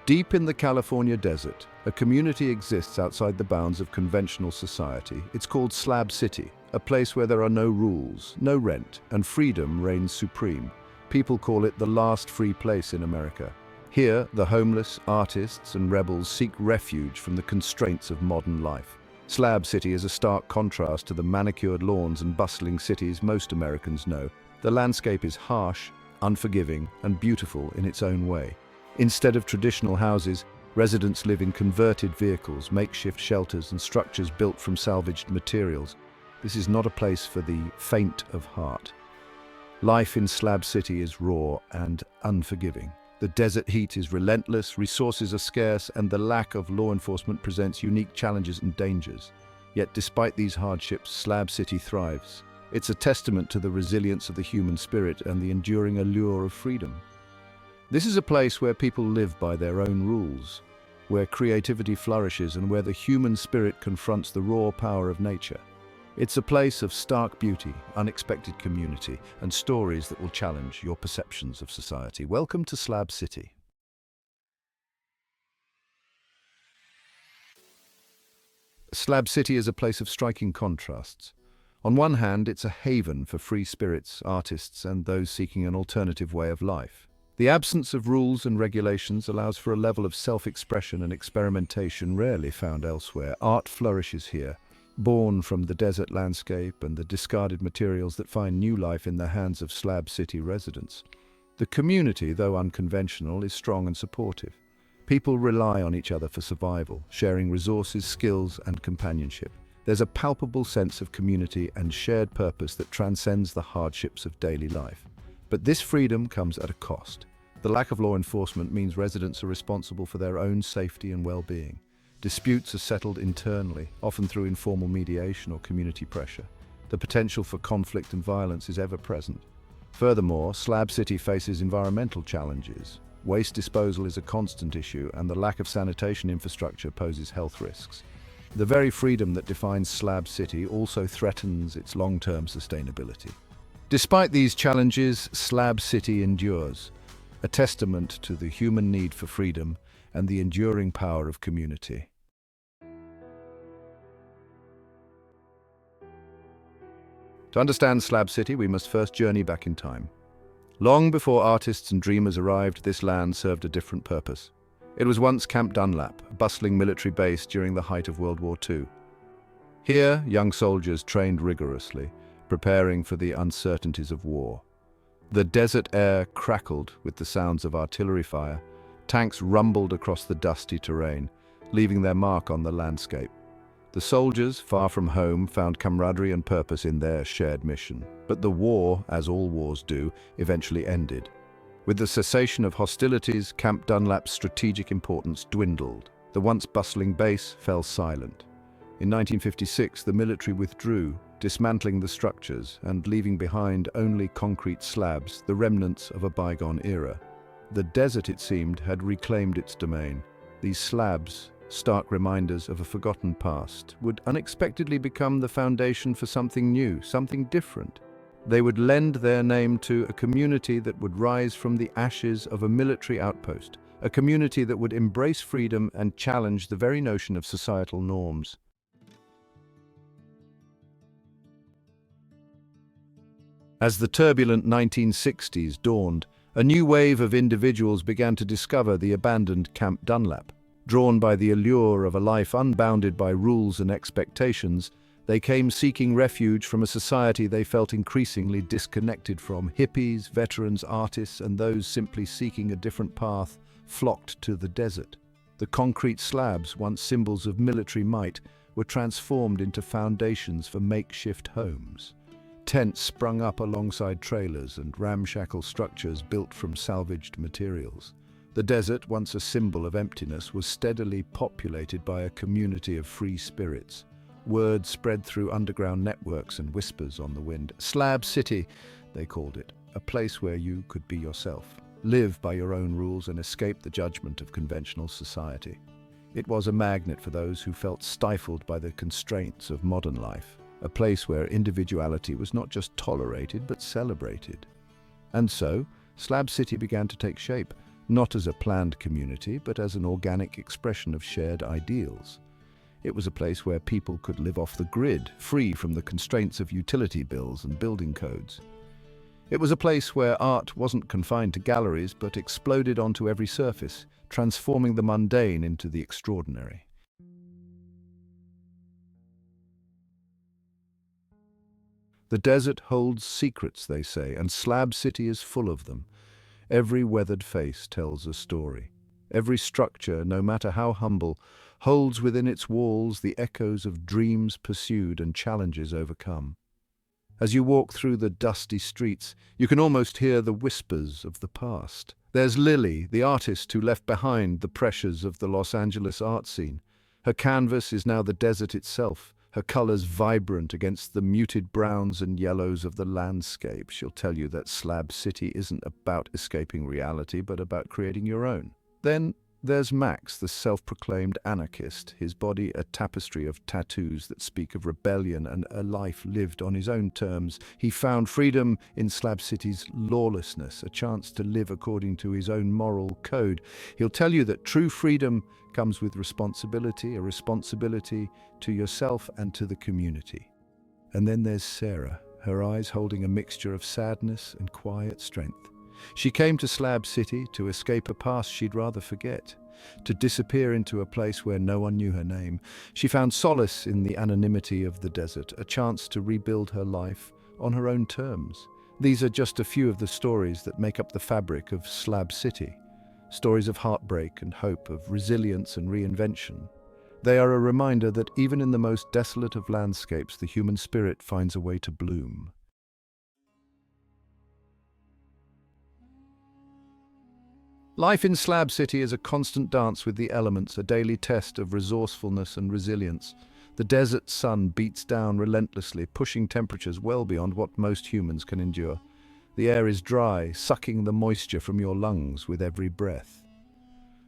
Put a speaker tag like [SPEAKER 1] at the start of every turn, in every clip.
[SPEAKER 1] Deep in the California desert, a community exists outside the bounds of conventional society. It's called Slab City, a place where there are no rules, no rent, and freedom reigns supreme. People call it the last free place in America. Here, the homeless, artists, and rebels seek refuge from the constraints of modern life. Slab City is a stark contrast to the manicured lawns and bustling cities most Americans know. The landscape is harsh, unforgiving, and beautiful in its own way. Instead of traditional houses, residents live in converted vehicles, makeshift shelters, and structures built from salvaged materials. This is not a place for the faint of heart. Life in Slab City is raw and unforgiving. The desert heat is relentless, resources are scarce, and the lack of law enforcement presents unique challenges and dangers. Yet despite these hardships, Slab City thrives. It's a testament to the resilience of the human spirit and the enduring allure of freedom. This is a place where people live by their own rules, where creativity flourishes and where the human spirit confronts the raw power of nature. It's a place of stark beauty, unexpected community, and stories that will challenge your perceptions of society. Welcome to Slab City. Slab City is a place of striking contrasts. On one hand, it's a haven for free spirits, artists, and those seeking an alternative way of life. The absence of rules and regulations allows for a level of self-expression and experimentation rarely found elsewhere. Art flourishes here, born from the desert landscape and the discarded materials that find new life in the hands of Slab City residents. The community, though unconventional, is strong and supportive. People rely on each other for survival, sharing resources, skills, and companionship. There's a palpable sense of community and shared purpose that transcends the hardships of daily life. But this freedom comes at a cost. The lack of law enforcement means residents are responsible for their own safety and well-being. Disputes are settled internally, often through informal mediation or community pressure. The potential for conflict and violence is ever present. Furthermore, Slab City faces environmental challenges. Waste disposal is a constant issue, and the lack of sanitation infrastructure poses health risks. The very freedom that defines Slab City also threatens its long-term sustainability. Despite these challenges, Slab City endures, a testament to the human need for freedom and the enduring power of community. To understand Slab City, we must first journey back in time. Long before artists and dreamers arrived, this land served a different purpose. It was once Camp Dunlap, a bustling military base during the height of World War II. Here, young soldiers trained rigorously, preparing for the uncertainties of war. The desert air crackled with the sounds of artillery fire. Tanks rumbled across the dusty terrain, leaving their mark on the landscape. The soldiers, far from home, found camaraderie and purpose in their shared mission. But the war, as all wars do, eventually ended. With the cessation of hostilities, Camp Dunlap's strategic importance dwindled. The once bustling base fell silent. In 1956, the military withdrew, dismantling the structures and leaving behind only concrete slabs, the remnants of a bygone era. The desert, it seemed, had reclaimed its domain. These slabs, stark reminders of a forgotten past, would unexpectedly become the foundation for something new, something different. They would lend their name to a community that would rise from the ashes of a military outpost, a community that would embrace freedom and challenge the very notion of societal norms. As the turbulent 1960s dawned, a new wave of individuals began to discover the abandoned Camp Dunlap. Drawn by the allure of a life unbounded by rules and expectations, they came seeking refuge from a society they felt increasingly disconnected from. Hippies, veterans, artists, and those simply seeking a different path flocked to the desert. The concrete slabs, once symbols of military might, were transformed into foundations for makeshift homes. Tents sprung up alongside trailers and ramshackle structures built from salvaged materials. The desert, once a symbol of emptiness, was steadily populated by a community of free spirits. Word spread through underground networks and whispers on the wind. Slab City, they called it, a place where you could be yourself, live by your own rules and escape the judgment of conventional society. It was a magnet for those who felt stifled by the constraints of modern life, a place where individuality was not just tolerated but celebrated. And so, Slab City began to take shape, not as a planned community, but as an organic expression of shared ideals. It was a place where people could live off the grid, free from the constraints of utility bills and building codes. It was a place where art wasn't confined to galleries, but exploded onto every surface, transforming the mundane into the extraordinary. The desert holds secrets, they say, and Slab City is full of them. Every weathered face tells a story. Every structure, no matter how humble, holds within its walls the echoes of dreams pursued and challenges overcome. As you walk through the dusty streets, you can almost hear the whispers of the past. There's Lily, the artist who left behind the pressures of the Los Angeles art scene. Her canvas is now the desert itself, her colors vibrant against the muted browns and yellows of the landscape. She'll tell you that Slab City isn't about escaping reality, but about creating your own. Then there's Max, the self-proclaimed anarchist, his body a tapestry of tattoos that speak of rebellion and a life lived on his own terms. He found freedom in Slab City's lawlessness, a chance to live according to his own moral code. He'll tell you that true freedom comes with responsibility, a responsibility to yourself and to the community. And then there's Sarah, her eyes holding a mixture of sadness and quiet strength. She came to Slab City to escape a past she'd rather forget, to disappear into a place where no one knew her name. She found solace in the anonymity of the desert, a chance to rebuild her life on her own terms. These are just a few of the stories that make up the fabric of Slab City. Stories of heartbreak and hope, of resilience and reinvention. They are a reminder that even in the most desolate of landscapes, the human spirit finds a way to bloom. Life in Slab City is a constant dance with the elements, a daily test of resourcefulness and resilience. The desert sun beats down relentlessly, pushing temperatures well beyond what most humans can endure. The air is dry, sucking the moisture from your lungs with every breath.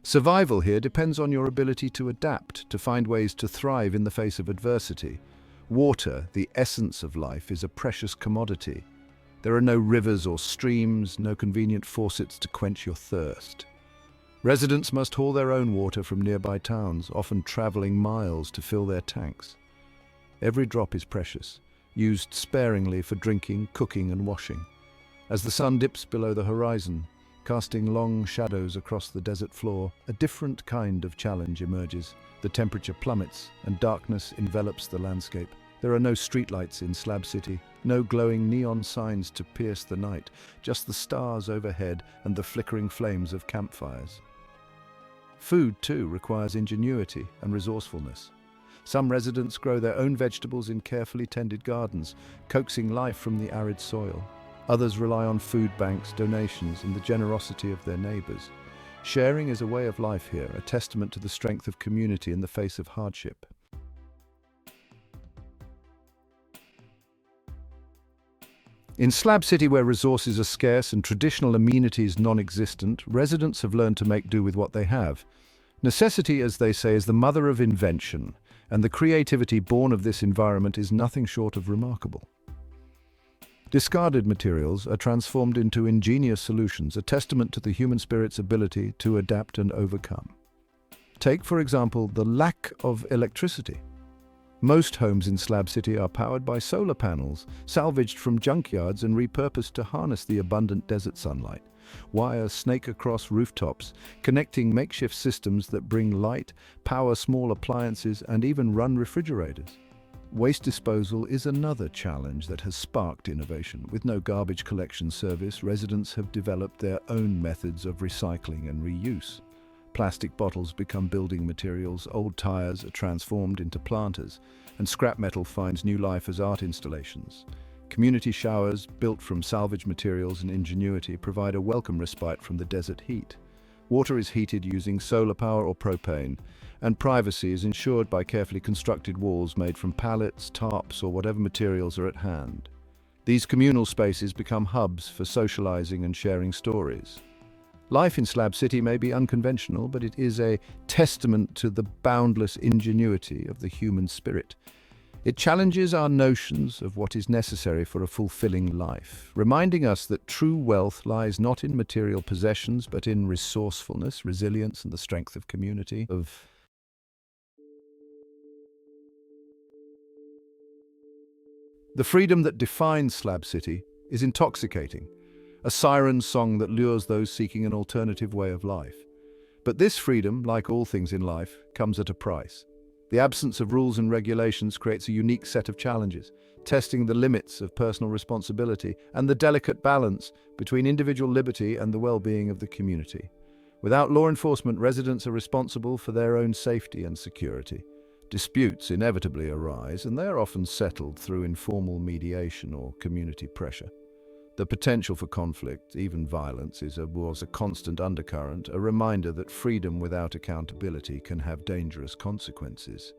[SPEAKER 1] Survival here depends on your ability to adapt, to find ways to thrive in the face of adversity. Water, the essence of life, is a precious commodity. There are no rivers or streams, no convenient faucets to quench your thirst. Residents must haul their own water from nearby towns, often traveling miles to fill their tanks. Every drop is precious, used sparingly for drinking, cooking, and washing. As the sun dips below the horizon, casting long shadows across the desert floor, a different kind of challenge emerges. The temperature plummets, and darkness envelops the landscape. There are no streetlights in Slab City, no glowing neon signs to pierce the night, just the stars overhead and the flickering flames of campfires. Food, too, requires ingenuity and resourcefulness. Some residents grow their own vegetables in carefully tended gardens, coaxing life from the arid soil. Others rely on food banks, donations, and the generosity of their neighbors. Sharing is a way of life here, a testament to the strength of community in the face of hardship. In Slab City, where resources are scarce and traditional amenities non-existent, residents have learned to make do with what they have. Necessity, as they say, is the mother of invention, and the creativity born of this environment is nothing short of remarkable. Discarded materials are transformed into ingenious solutions, a testament to the human spirit's ability to adapt and overcome. Take, for example, the lack of electricity. Most homes in Slab City are powered by solar panels, salvaged from junkyards and repurposed to harness the abundant desert sunlight. Wires snake across rooftops, connecting makeshift systems that bring light, power small appliances, and even run refrigerators. Waste disposal is another challenge that has sparked innovation. With no garbage collection service, residents have developed their own methods of recycling and reuse. Plastic bottles become building materials, old tires are transformed into planters, and scrap metal finds new life as art installations. Community showers, built from salvage materials and ingenuity, provide a welcome respite from the desert heat. Water is heated using solar power or propane, and privacy is ensured by carefully constructed walls made from pallets, tarps, or whatever materials are at hand. These communal spaces become hubs for socializing and sharing stories. Life in Slab City may be unconventional, but it is a testament to the boundless ingenuity of the human spirit. It challenges our notions of what is necessary for a fulfilling life, reminding us that true wealth lies not in material possessions, but in resourcefulness, resilience, and the strength of community. The freedom that defines Slab City is intoxicating, a siren song that lures those seeking an alternative way of life. But this freedom, like all things in life, comes at a price. The absence of rules and regulations creates a unique set of challenges, testing the limits of personal responsibility and the delicate balance between individual liberty and the well-being of the community. Without law enforcement, residents are responsible for their own safety and security. Disputes inevitably arise, and they are often settled through informal mediation or community pressure. The potential for conflict, even violence, was a constant undercurrent, a reminder that freedom without accountability can have dangerous consequences.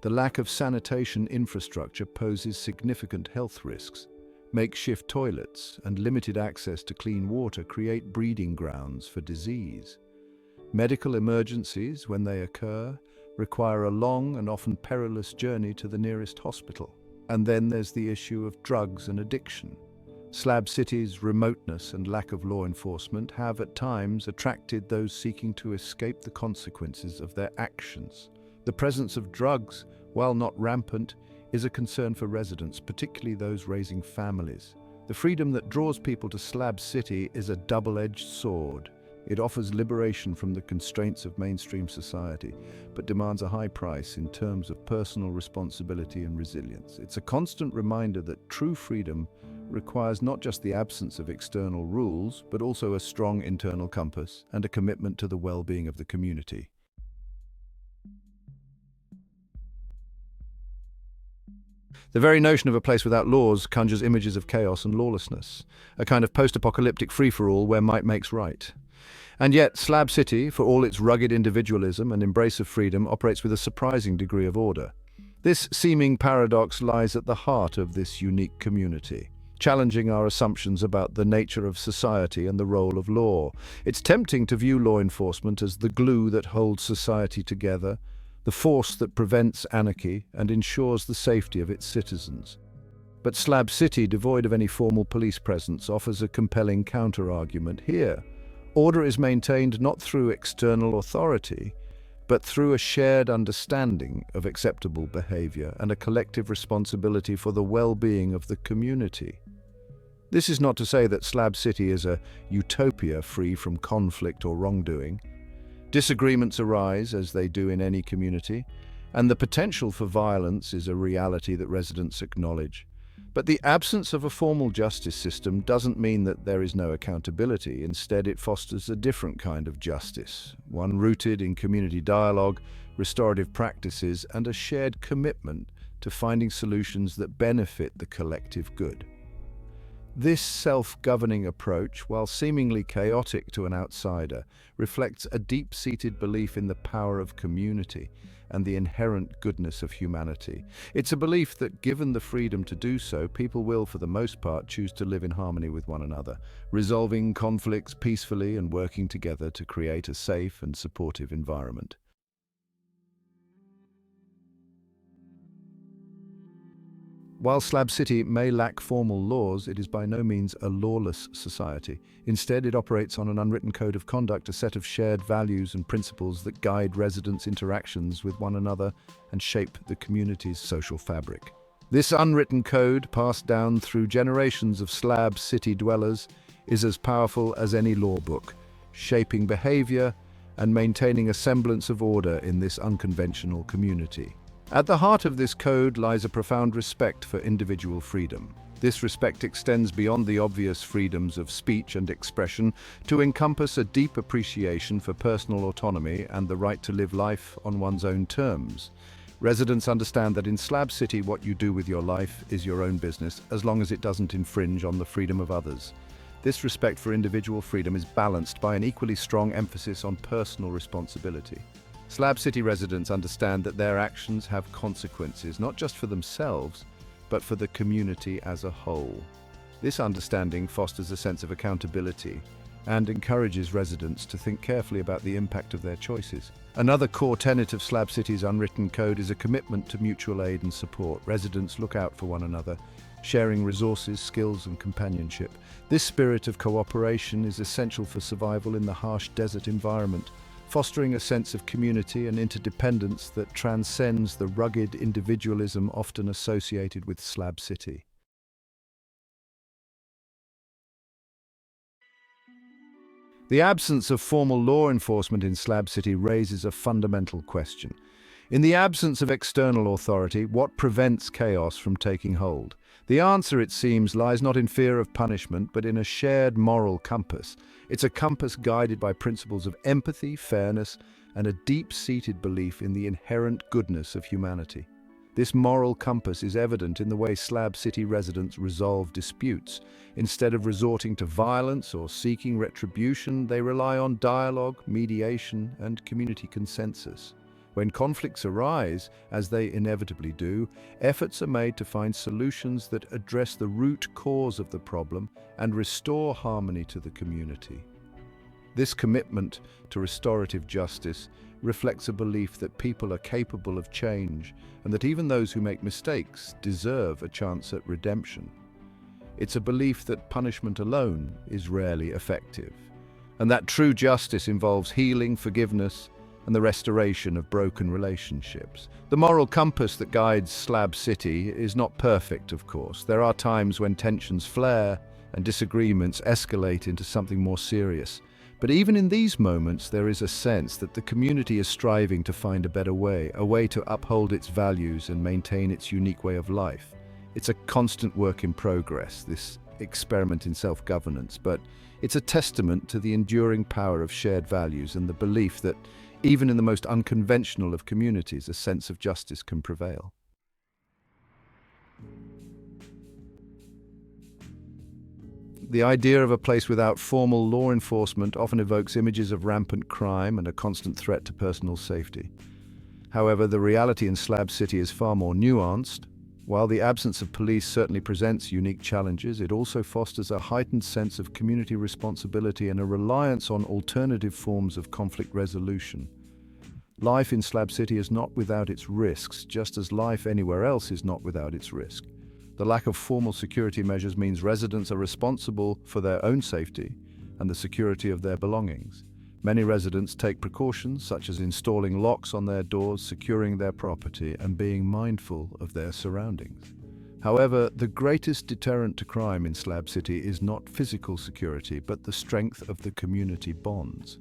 [SPEAKER 1] The lack of sanitation infrastructure poses significant health risks. Makeshift toilets and limited access to clean water create breeding grounds for disease. Medical emergencies, when they occur, require a long and often perilous journey to the nearest hospital. And then there's the issue of drugs and addiction. Slab City's remoteness and lack of law enforcement have at times attracted those seeking to escape the consequences of their actions. The presence of drugs, while not rampant, is a concern for residents, particularly those raising families. The freedom that draws people to Slab City is a double-edged sword. It offers liberation from the constraints of mainstream society, but demands a high price in terms of personal responsibility and resilience. It's a constant reminder that true freedom requires not just the absence of external rules, but also a strong internal compass and a commitment to the well-being of the community. The very notion of a place without laws conjures images of chaos and lawlessness, a kind of post-apocalyptic free-for-all where might makes right. And yet, Slab City, for all its rugged individualism and embrace of freedom, operates with a surprising degree of order. This seeming paradox lies at the heart of this unique community, challenging our assumptions about the nature of society and the role of law. It's tempting to view law enforcement as the glue that holds society together, the force that prevents anarchy and ensures the safety of its citizens. But Slab City, devoid of any formal police presence, offers a compelling counter-argument here. Order is maintained not through external authority, but through a shared understanding of acceptable behavior and a collective responsibility for the well-being of the community. This is not to say that Slab City is a utopia free from conflict or wrongdoing. Disagreements arise, as they do in any community, and the potential for violence is a reality that residents acknowledge. But the absence of a formal justice system doesn't mean that there is no accountability. Instead, it fosters a different kind of justice, one rooted in community dialogue, restorative practices, and a shared commitment to finding solutions that benefit the collective good. This self-governing approach, while seemingly chaotic to an outsider, reflects a deep-seated belief in the power of community and the inherent goodness of humanity. It's a belief that, given the freedom to do so, people will, for the most part, choose to live in harmony with one another, resolving conflicts peacefully and working together to create a safe and supportive environment. While Slab City may lack formal laws, it is by no means a lawless society. Instead, it operates on an unwritten code of conduct, a set of shared values and principles that guide residents' interactions with one another and shape the community's social fabric. This unwritten code, passed down through generations of Slab City dwellers, is as powerful as any law book, shaping behavior and maintaining a semblance of order in this unconventional community. At the heart of this code lies a profound respect for individual freedom. This respect extends beyond the obvious freedoms of speech and expression to encompass a deep appreciation for personal autonomy and the right to live life on one's own terms. Residents understand that in Slab City, what you do with your life is your own business, as long as it doesn't infringe on the freedom of others. This respect for individual freedom is balanced by an equally strong emphasis on personal responsibility. Slab City residents understand that their actions have consequences, not just for themselves, but for the community as a whole. This understanding fosters a sense of accountability, and encourages residents to think carefully about the impact of their choices. Another core tenet of Slab City's unwritten code is a commitment to mutual aid and support. Residents look out for one another, sharing resources, skills, and companionship. This spirit of cooperation is essential for survival in the harsh desert environment, fostering a sense of community and interdependence that transcends the rugged individualism often associated with Slab City. The absence of formal law enforcement in Slab City raises a fundamental question. In the absence of external authority, what prevents chaos from taking hold? The answer, it seems, lies not in fear of punishment, but in a shared moral compass. It's a compass guided by principles of empathy, fairness, and a deep-seated belief in the inherent goodness of humanity. This moral compass is evident in the way Slab City residents resolve disputes. Instead of resorting to violence or seeking retribution, they rely on dialogue, mediation, and community consensus. When conflicts arise, as they inevitably do, efforts are made to find solutions that address the root cause of the problem and restore harmony to the community. This commitment to restorative justice reflects a belief that people are capable of change and that even those who make mistakes deserve a chance at redemption. It's a belief that punishment alone is rarely effective, and that true justice involves healing, forgiveness, and the restoration of broken relationships. The moral compass that guides Slab City is not perfect, of course. There are times when tensions flare and disagreements escalate into something more serious. But even in these moments, there is a sense that the community is striving to find a better way, a way to uphold its values and maintain its unique way of life. It's a constant work in progress, this experiment in self-governance, but it's a testament to the enduring power of shared values and the belief that even in the most unconventional of communities, a sense of justice can prevail. The idea of a place without formal law enforcement often evokes images of rampant crime and a constant threat to personal safety. However, the reality in Slab City is far more nuanced. While the absence of police certainly presents unique challenges, it also fosters a heightened sense of community responsibility and a reliance on alternative forms of conflict resolution. Life in Slab City is not without its risks, just as life anywhere else is not without its risk. The lack of formal security measures means residents are responsible for their own safety and the security of their belongings. Many residents take precautions such as installing locks on their doors, securing their property, and being mindful of their surroundings. However, the greatest deterrent to crime in Slab City is not physical security, but the strength of the community bonds.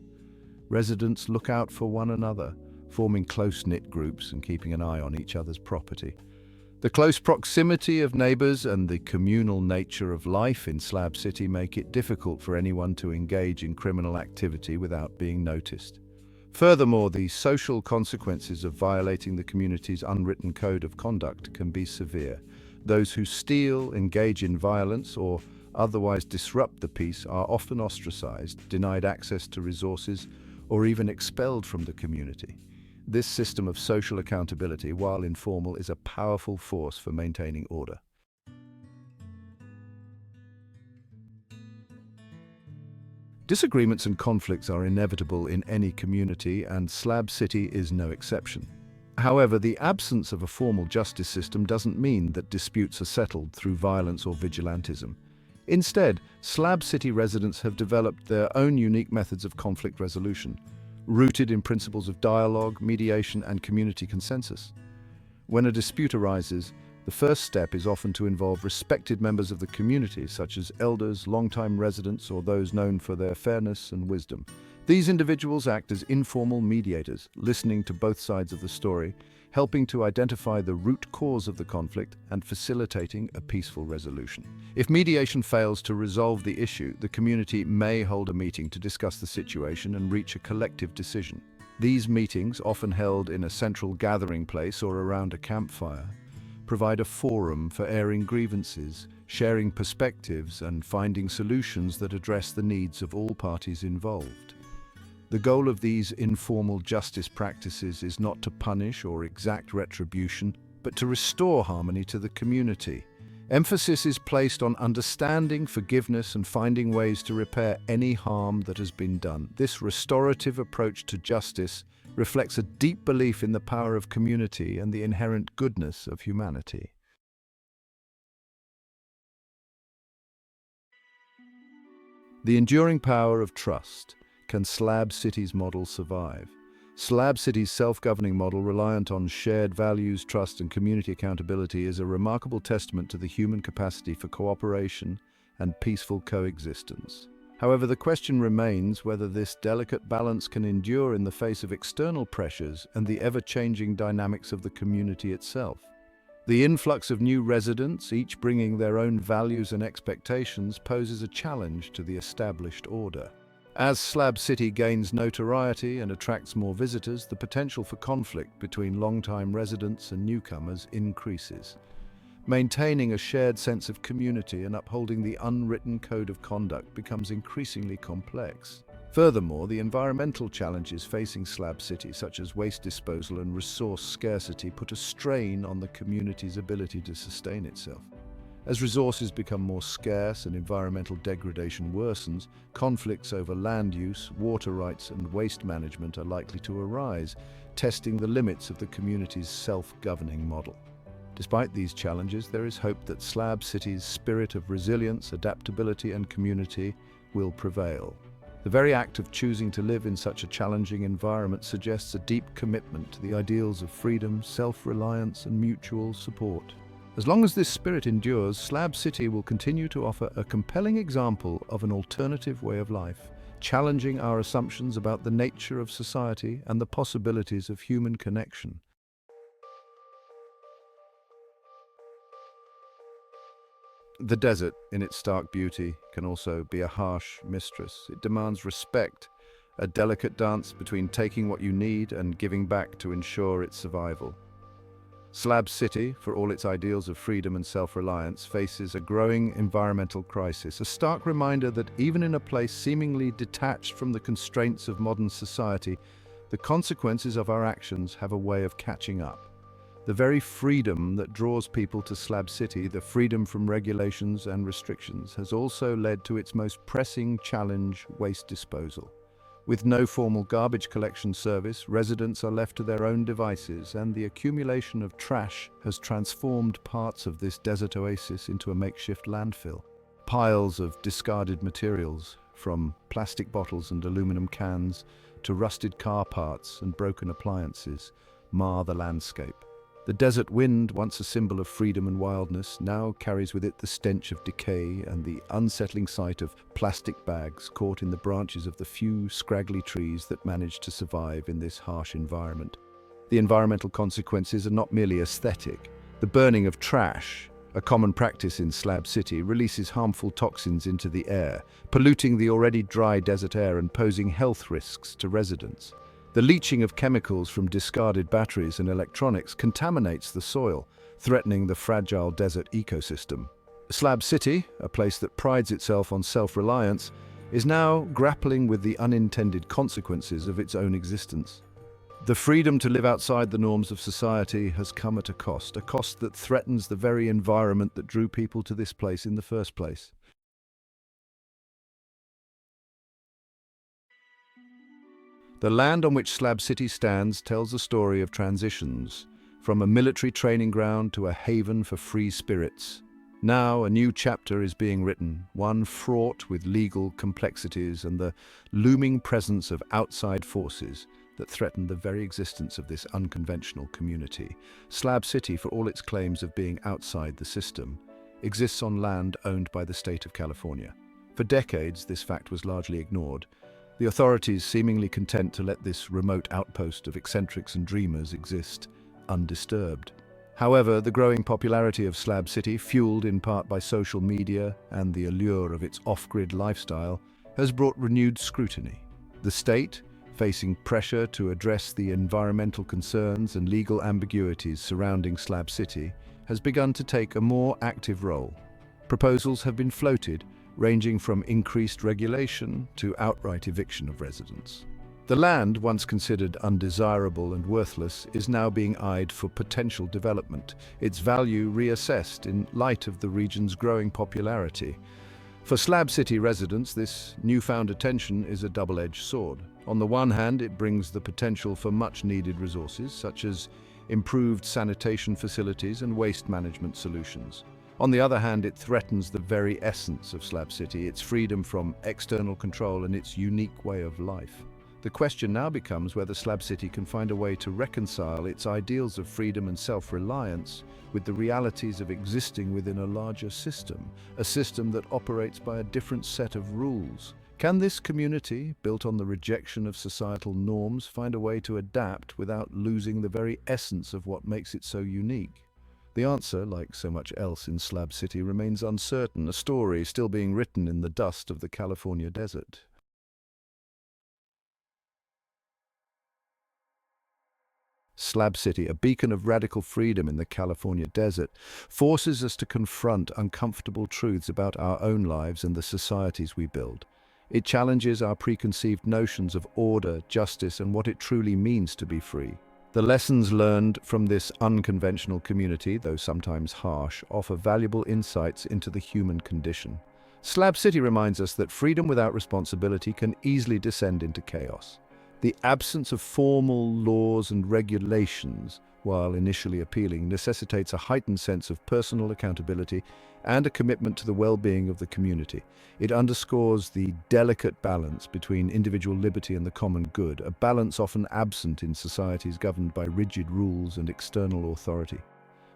[SPEAKER 1] Residents look out for one another, forming close-knit groups and keeping an eye on each other's property. The close proximity of neighbors and the communal nature of life in Slab City make it difficult for anyone to engage in criminal activity without being noticed. Furthermore, the social consequences of violating the community's unwritten code of conduct can be severe. Those who steal, engage in violence, or otherwise disrupt the peace are often ostracized, denied access to resources, or even expelled from the community. This system of social accountability, while informal, is a powerful force for maintaining order. Disagreements and conflicts are inevitable in any community, and Slab City is no exception. However, the absence of a formal justice system doesn't mean that disputes are settled through violence or vigilantism. Instead, Slab City residents have developed their own unique methods of conflict resolution, rooted in principles of dialogue, mediation, and community consensus. When a dispute arises, the first step is often to involve respected members of the community, such as elders, longtime residents, or those known for their fairness and wisdom. These individuals act as informal mediators, listening to both sides of the story, helping to identify the root cause of the conflict and facilitating a peaceful resolution. If mediation fails to resolve the issue, the community may hold a meeting to discuss the situation and reach a collective decision. These meetings, often held in a central gathering place or around a campfire, provide a forum for airing grievances, sharing perspectives, and finding solutions that address the needs of all parties involved. The goal of these informal justice practices is not to punish or exact retribution, but to restore harmony to the community. Emphasis is placed on understanding, forgiveness, and finding ways to repair any harm that has been done. This restorative approach to justice reflects a deep belief in the power of community and the inherent goodness of humanity. The enduring power of trust. Can Slab City's model survive? Slab City's self-governing model, reliant on shared values, trust, and community accountability, is a remarkable testament to the human capacity for cooperation and peaceful coexistence. However, the question remains whether this delicate balance can endure in the face of external pressures and the ever-changing dynamics of the community itself. The influx of new residents, each bringing their own values and expectations, poses a challenge to the established order. As Slab City gains notoriety and attracts more visitors, the potential for conflict between long-time residents and newcomers increases. Maintaining a shared sense of community and upholding the unwritten code of conduct becomes increasingly complex. Furthermore, the environmental challenges facing Slab City, such as waste disposal and resource scarcity, put a strain on the community's ability to sustain itself. As resources become more scarce and environmental degradation worsens, conflicts over land use, water rights, and waste management are likely to arise, testing the limits of the community's self-governing model. Despite these challenges, there is hope that Slab City's spirit of resilience, adaptability, and community will prevail. The very act of choosing to live in such a challenging environment suggests a deep commitment to the ideals of freedom, self-reliance, and mutual support. As long as this spirit endures, Slab City will continue to offer a compelling example of an alternative way of life, challenging our assumptions about the nature of society and the possibilities of human connection. The desert, in its stark beauty, can also be a harsh mistress. It demands respect, a delicate dance between taking what you need and giving back to ensure its survival. Slab City, for all its ideals of freedom and self-reliance, faces a growing environmental crisis, a stark reminder that even in a place seemingly detached from the constraints of modern society, the consequences of our actions have a way of catching up. The very freedom that draws people to Slab City, the freedom from regulations and restrictions, has also led to its most pressing challenge: waste disposal. With no formal garbage collection service, residents are left to their own devices, and the accumulation of trash has transformed parts of this desert oasis into a makeshift landfill. Piles of discarded materials, from plastic bottles and aluminum cans to rusted car parts and broken appliances, mar the landscape. The desert wind, once a symbol of freedom and wildness, now carries with it the stench of decay and the unsettling sight of plastic bags caught in the branches of the few scraggly trees that manage to survive in this harsh environment. The environmental consequences are not merely aesthetic. The burning of trash, a common practice in Slab City, releases harmful toxins into the air, polluting the already dry desert air and posing health risks to residents. The leaching of chemicals from discarded batteries and electronics contaminates the soil, threatening the fragile desert ecosystem. Slab City, a place that prides itself on self-reliance, is now grappling with the unintended consequences of its own existence. The freedom to live outside the norms of society has come at a cost that threatens the very environment that drew people to this place in the first place. The land on which Slab City stands tells a story of transitions, from a military training ground to a haven for free spirits. Now a new chapter is being written, one fraught with legal complexities and the looming presence of outside forces that threaten the very existence of this unconventional community. Slab City, for all its claims of being outside the system, exists on land owned by the state of California. For decades, this fact was largely ignored, the authorities seemingly content to let this remote outpost of eccentrics and dreamers exist undisturbed. However, the growing popularity of Slab City, fueled in part by social media and the allure of its off-grid lifestyle, has brought renewed scrutiny. The state, facing pressure to address the environmental concerns and legal ambiguities surrounding Slab City, has begun to take a more active role. Proposals have been floated, ranging from increased regulation to outright eviction of residents. The land, once considered undesirable and worthless, is now being eyed for potential development, its value reassessed in light of the region's growing popularity. For Slab City residents, this newfound attention is a double-edged sword. On the one hand, it brings the potential for much-needed resources, such as improved sanitation facilities and waste management solutions. On the other hand, it threatens the very essence of Slab City, its freedom from external control and its unique way of life. The question now becomes whether Slab City can find a way to reconcile its ideals of freedom and self-reliance with the realities of existing within a larger system, a system that operates by a different set of rules. Can this community, built on the rejection of societal norms, find a way to adapt without losing the very essence of what makes it so unique? The answer, like so much else in Slab City, remains uncertain, a story still being written in the dust of the California desert. Slab City, a beacon of radical freedom in the California desert, forces us to confront uncomfortable truths about our own lives and the societies we build. It challenges our preconceived notions of order, justice, and what it truly means to be free. The lessons learned from this unconventional community, though sometimes harsh, offer valuable insights into the human condition. Slab City reminds us that freedom without responsibility can easily descend into chaos. The absence of formal laws and regulations, while initially appealing, necessitates a heightened sense of personal accountability and a commitment to the well-being of the community. It underscores the delicate balance between individual liberty and the common good, a balance often absent in societies governed by rigid rules and external authority.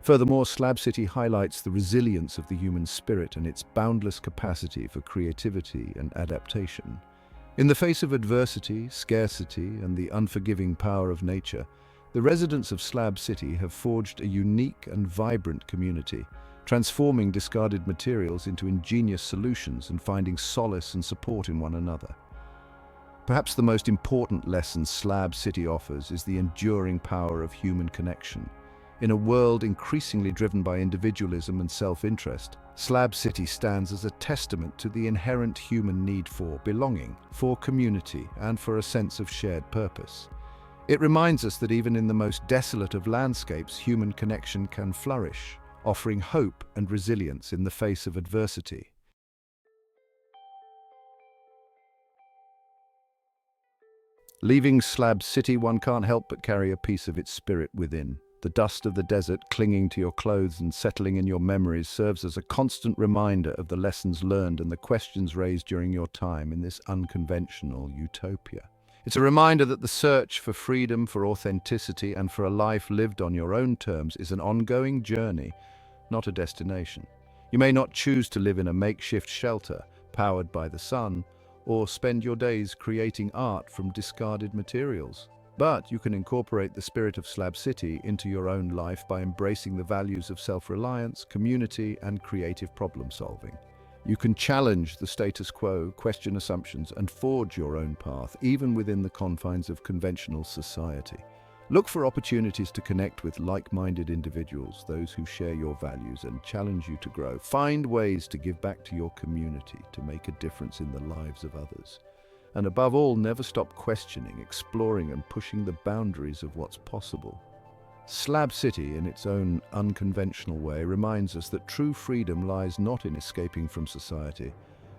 [SPEAKER 1] Furthermore, Slab City highlights the resilience of the human spirit and its boundless capacity for creativity and adaptation. In the face of adversity, scarcity, and the unforgiving power of nature, the residents of Slab City have forged a unique and vibrant community, transforming discarded materials into ingenious solutions and finding solace and support in one another. Perhaps the most important lesson Slab City offers is the enduring power of human connection. In a world increasingly driven by individualism and self-interest, Slab City stands as a testament to the inherent human need for belonging, for community, and for a sense of shared purpose. It reminds us that even in the most desolate of landscapes, human connection can flourish, offering hope and resilience in the face of adversity. Leaving Slab City, one can't help but carry a piece of its spirit within. The dust of the desert clinging to your clothes and settling in your memories serves as a constant reminder of the lessons learned and the questions raised during your time in this unconventional utopia. It's a reminder that the search for freedom, for authenticity, and for a life lived on your own terms is an ongoing journey, not a destination. You may not choose to live in a makeshift shelter, powered by the sun, or spend your days creating art from discarded materials. But you can incorporate the spirit of Slab City into your own life by embracing the values of self-reliance, community, and creative problem-solving. You can challenge the status quo, question assumptions, and forge your own path, even within the confines of conventional society. Look for opportunities to connect with like-minded individuals, those who share your values and challenge you to grow. Find ways to give back to your community, to make a difference in the lives of others. And above all, never stop questioning, exploring, and pushing the boundaries of what's possible. Slab City, in its own unconventional way, reminds us that true freedom lies not in escaping from society,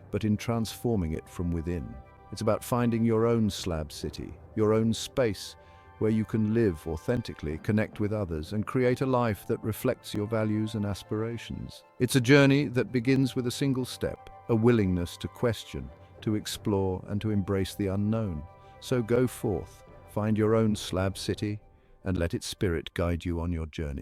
[SPEAKER 1] but in transforming it from within. It's about finding your own Slab City, your own space where you can live authentically, connect with others, and create a life that reflects your values and aspirations. It's a journey that begins with a single step, a willingness to question, to explore, and to embrace the unknown. So go forth, find your own Slab City, and let its spirit guide you on your journey.